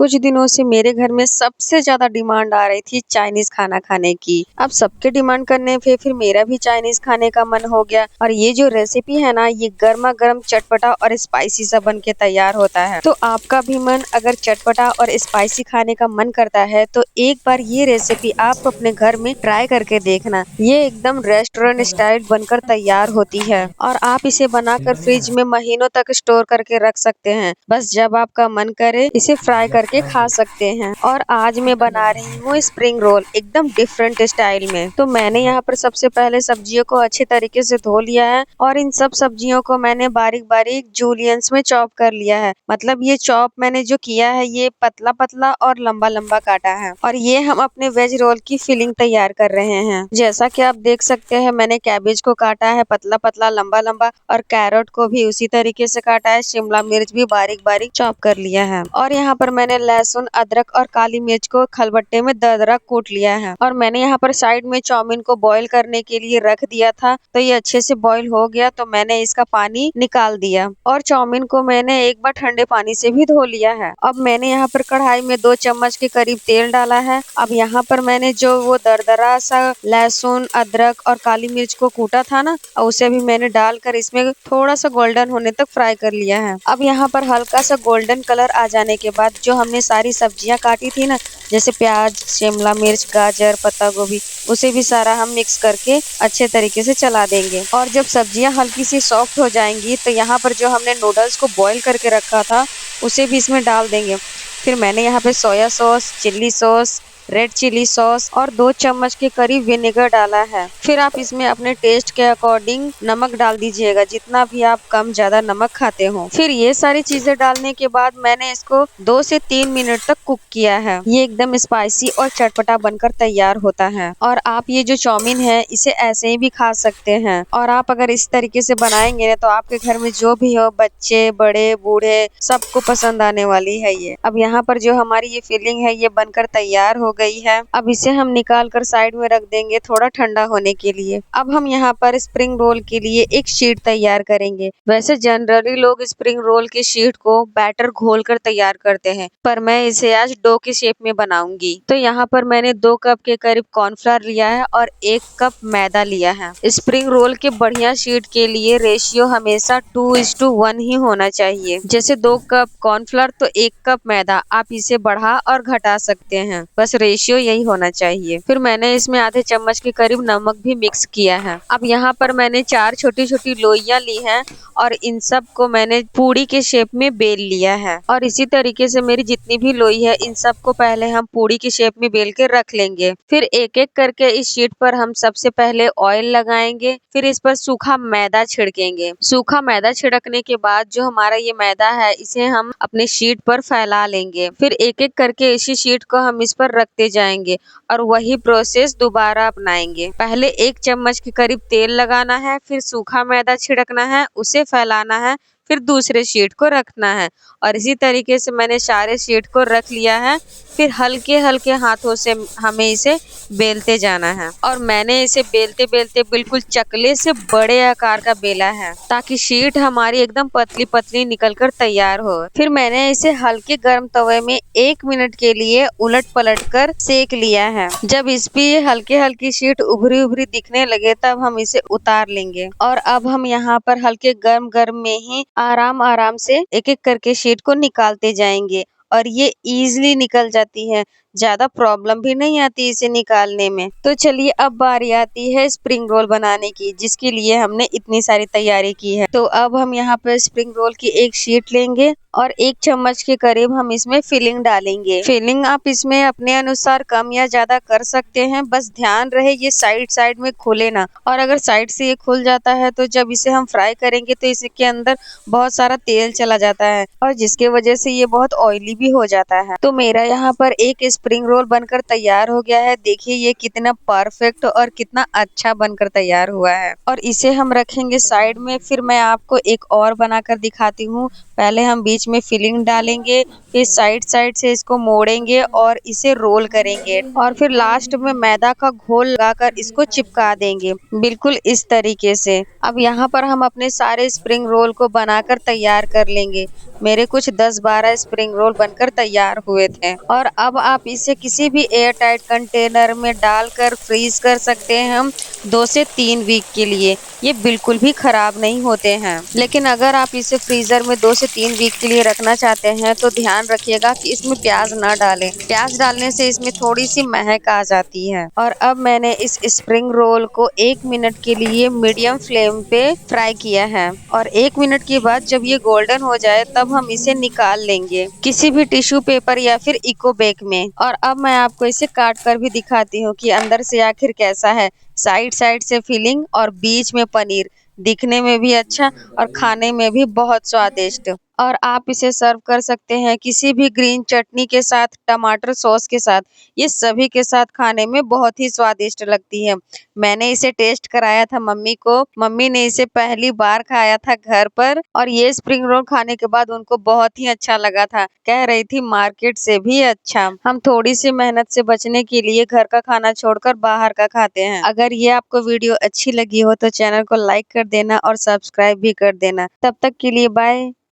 कुछ दिनों से मेरे घर में सबसे ज़्यादा डिमांड आ रही थी चाइनीज़ खाना खाने की। अब सबके डिमांड करने पे फिर मेरा भी चाइनीज़ खाने का मन हो गया और ये जो रेसिपी है ना, ये गर्मा-गर्म चटपटा और स्पाइसी सा बन के तैयार होता है। तो आपका भी मन अगर चटपटा और स्पाइसी खाने का मन करता है तो एक बार ये रेसिपी आप अपने घर में ट्राई करके देखना। ये एकदम रेस्टोरेंट स्टाइल बनकर तैयार होती है और आप इसे बनाकर फ्रिज में महीनों तक स्टोर करके रख सकते हैं। बस जब आपका मन करे इसे फ्राई करके खा सकते हैं। और आज मैं बना रही हूँ स्प्रिंग रोल एकदम डिफरेंट स्टाइल में। तो मैंने यहाँ पर सबसे पहले सब्जियों को अच्छे तरीके से धो लिया है और इन सब सब्जियों को मैंने बारीक बारीक जूलियंस में चॉप कर लिया है। मतलब ये चॉप मैंने जो किया है ये पतला पतला और लंबा लंबा काटा है। और ये हम अपने वेज रोल की फिलिंग तैयार कर रहे हैं। जैसा कि आप देख सकते हैं मैंने कैबेज को काटा है पतला पतला लंबा लंबा और कैरेट को भी उसी तरीके से काटा है। शिमला मिर्च भी बारीक बारीक चॉप कर लिया है। और यहाँ पर मैंने लहसुन अदरक और काली मिर्च को खलबट्टे में दरदरा कूट लिया है। और मैंने यहाँ पर साइड में चाउमीन को बॉईल करने के लिए रख दिया था। तो ये अच्छे से बॉईल हो गया तो मैंने इसका पानी निकाल दिया और चाउमीन को मैंने एक बार ठंडे पानी से भी धो लिया है। अब मैंने यहाँ पर कढ़ाई में 2 चम्मच के करीब तेल डाला है। अब यहाँ पर मैंने जो वो दरदरा सा लहसुन अदरक और काली मिर्च को कूटा था ना, उसे भी मैंने डालकर इसमें थोड़ा सा गोल्डन होने तक फ्राई कर लिया है। अब यहाँ पर हल्का सा गोल्डन कलर आ जाने के बाद जो हमने सारी सब्जियां काटी थी ना, जैसे प्याज शिमला मिर्च गाजर पत्ता गोभी, उसे भी सारा हम मिक्स करके अच्छे तरीके से चला देंगे। और जब सब्जियां हल्की सी सॉफ्ट हो जाएंगी तो यहाँ पर जो हमने नूडल्स को बॉईल करके रखा था उसे भी इसमें डाल देंगे। फिर मैंने यहाँ पे soya sauce chilli sauce red chilli sauce और 2 चम्मच के करीब विनेगर डाला है। फिर आप इसमें अपने टेस्ट के अकॉर्डिंग नमक डाल दीजिएगा, जितना भी आप कम ज्यादा नमक खाते हो। फिर ये सारी चीजें डालने के बाद मैंने इसको 2 से 3 मिनट तक कुक किया है। ये एकदम स्पाइसी और चटपटा बनकर तैयार होता है। और आप ये जो चाउमीन है इसे ऐसे ही भी खा सकते हैं। और आप अगर इस तरीके से बनाएंगे ना तो आपके घर में जो भी हो बच्चे बड़े बूढ़े सबको पसंद आने वाली है ये। अब यहाँ पर जो हमारी ये फिलिंग है ये बनकर तैयार हो गई है। अब इसे हम निकाल कर साइड में रख देंगे थोड़ा ठंडा होने के लिए। अब हम यहाँ पर स्प्रिंग रोल के लिए एक शीट तैयार करेंगे। वैसे जनरली लोग स्प्रिंग रोल की शीट को बैटर घोल कर तैयार करते हैं, पर मैं इसे आज डो की शेप में बनाऊंगी। तो यहाँ पर मैंने 2 कप के करीब कॉर्नफ्लोर लिया है और 1 कप मैदा लिया है। स्प्रिंग रोल के बढ़िया शीट के लिए रेशियो हमेशा 2:1 ही होना चाहिए। जैसे 2 कप कॉर्नफ्लोर तो 1 कप मैदा, आप इसे बढ़ा और घटा सकते हैं, बस रेशियो यही होना चाहिए। फिर मैंने इसमें आधे चम्मच के करीब नमक भी मिक्स किया है। अब यहाँ पर मैंने 4 छोटी छोटी लोइयां ली हैं और इन सब को मैंने पूड़ी के शेप में बेल लिया है। और इसी तरीके से मेरी जितनी भी लोई है इन सब को पहले हम पूड़ी की शेप में बेल के रख लेंगे। फिर एक एक करके इस शीट पर हम सबसे पहले ऑयल लगाएंगे, फिर इस पर सूखा मैदा छिड़केंगे। सूखा मैदा छिड़कने के बाद जो हमारा ये मैदा है इसे हम अपने शीट पर फैला लेंगे। फिर एक एक करके इसी शीट को हम इस पर रखते जाएंगे और वही प्रोसेस दोबारा अपनाएंगे। पहले 1 चम्मच के करीब तेल लगाना है, फिर सूखा मैदा छिड़कना है, उसे फैलाना है, फिर दूसरे शीट को रखना है। और इसी तरीके से मैंने सारे शीट को रख लिया है। फिर हल्के हल्के हाथों से हमें इसे बेलते जाना है। और मैंने इसे बेलते बेलते बिल्कुल चकले से बड़े आकार का बेला है ताकि शीट हमारी एकदम पतली पतली निकल कर तैयार हो। फिर मैंने इसे हल्के गर्म तवे में 1 मिनट के लिए उलट पलट कर सेक लिया है। जब इस पे हल्की हल्की शीट उभरी उभरी दिखने लगे तब हम इसे उतार लेंगे। और अब हम यहाँ पर हल्के गर्म गर्म में ही आराम आराम से एक एक करके शीट को निकालते जाएंगे और ये इजीली निकल जाती है, ज्यादा प्रॉब्लम भी नहीं आती इसे निकालने में। तो चलिए अब बारी आती है स्प्रिंग रोल बनाने की, जिसके लिए हमने इतनी सारी तैयारी की है। तो अब हम यहाँ पर स्प्रिंग रोल की एक शीट लेंगे और 1 चम्मच के करीब हम इसमें फिलिंग डालेंगे। फिलिंग आप इसमें अपने अनुसार कम या ज्यादा कर सकते हैं, बस ध्यान रहे ये साइड साइड में खुले ना। और अगर साइड से ये खुल जाता है तो जब इसे हम फ्राई करेंगे तो इसके अंदर बहुत सारा तेल चला जाता है और जिसके वजह से ये बहुत ऑयली भी हो जाता है। तो मेरा यहाँ पर एक स्प्रिंग रोल बनकर तैयार हो गया है। देखिए ये कितना परफेक्ट और कितना अच्छा बनकर तैयार हुआ है। और इसे हम रखेंगे साइड में। फिर मैं आपको एक और बनाकर दिखाती हूँ। पहले हम बीच में फिलिंग डालेंगे, इस साइड साइड से इसको मोड़ेंगे और इसे रोल करेंगे और फिर लास्ट में मैदा का घोल लगाकर इसको चिपका देंगे, बिल्कुल इस तरीके से। अब यहाँ पर हम अपने सारे स्प्रिंग रोल को बनाकर तैयार कर लेंगे। मेरे कुछ 10-12 स्प्रिंग रोल बनकर तैयार हुए थे और अब आप इसे किसी भी एयर टाइट कंटेनर में डालकर फ्रीज कर सकते हैं हम 2 से 3 वीक के लिए। ये बिल्कुल भी खराब नहीं होते हैं। लेकिन अगर आप इसे फ्रीजर में 2 से 3 वीक के लिए रखना चाहते हैं तो ध्यान रखिएगा कि इसमें प्याज ना डालें। प्याज डालने से इसमें थोड़ी सी महक आ जाती है। और अब मैंने इस स्प्रिंग रोल को 1 मिनट के लिए मीडियम फ्लेम पे फ्राई किया है और 1 मिनट के बाद जब ये गोल्डन हो जाए तब हम इसे निकाल लेंगे किसी भी टिश्यू पेपर या फिर इको बैग में। और अब मैं आपको इसे काट कर भी दिखाती हूँ कि अंदर से आखिर कैसा है। साइड साइड से फिलिंग और बीच में पनीर, दिखने में भी अच्छा और खाने में भी बहुत स्वादिष्ट। और आप इसे सर्व कर सकते हैं किसी भी ग्रीन चटनी के साथ, टमाटर सॉस के साथ। ये सभी के साथ खाने में बहुत ही स्वादिष्ट लगती है। मैंने इसे टेस्ट कराया था मम्मी को, मम्मी ने इसे पहली बार खाया था घर पर और ये स्प्रिंग रोल खाने के बाद उनको बहुत ही अच्छा लगा था। कह रही थी मार्केट से भी अच्छा। हम थोड़ी सी मेहनत से बचने के लिए घर का खाना छोड़कर बाहर का खाते हैं। अगर ये आपको वीडियो अच्छी लगी हो तो चैनल को लाइक कर देना और सब्सक्राइब भी कर देना। तब तक के लिए बाय।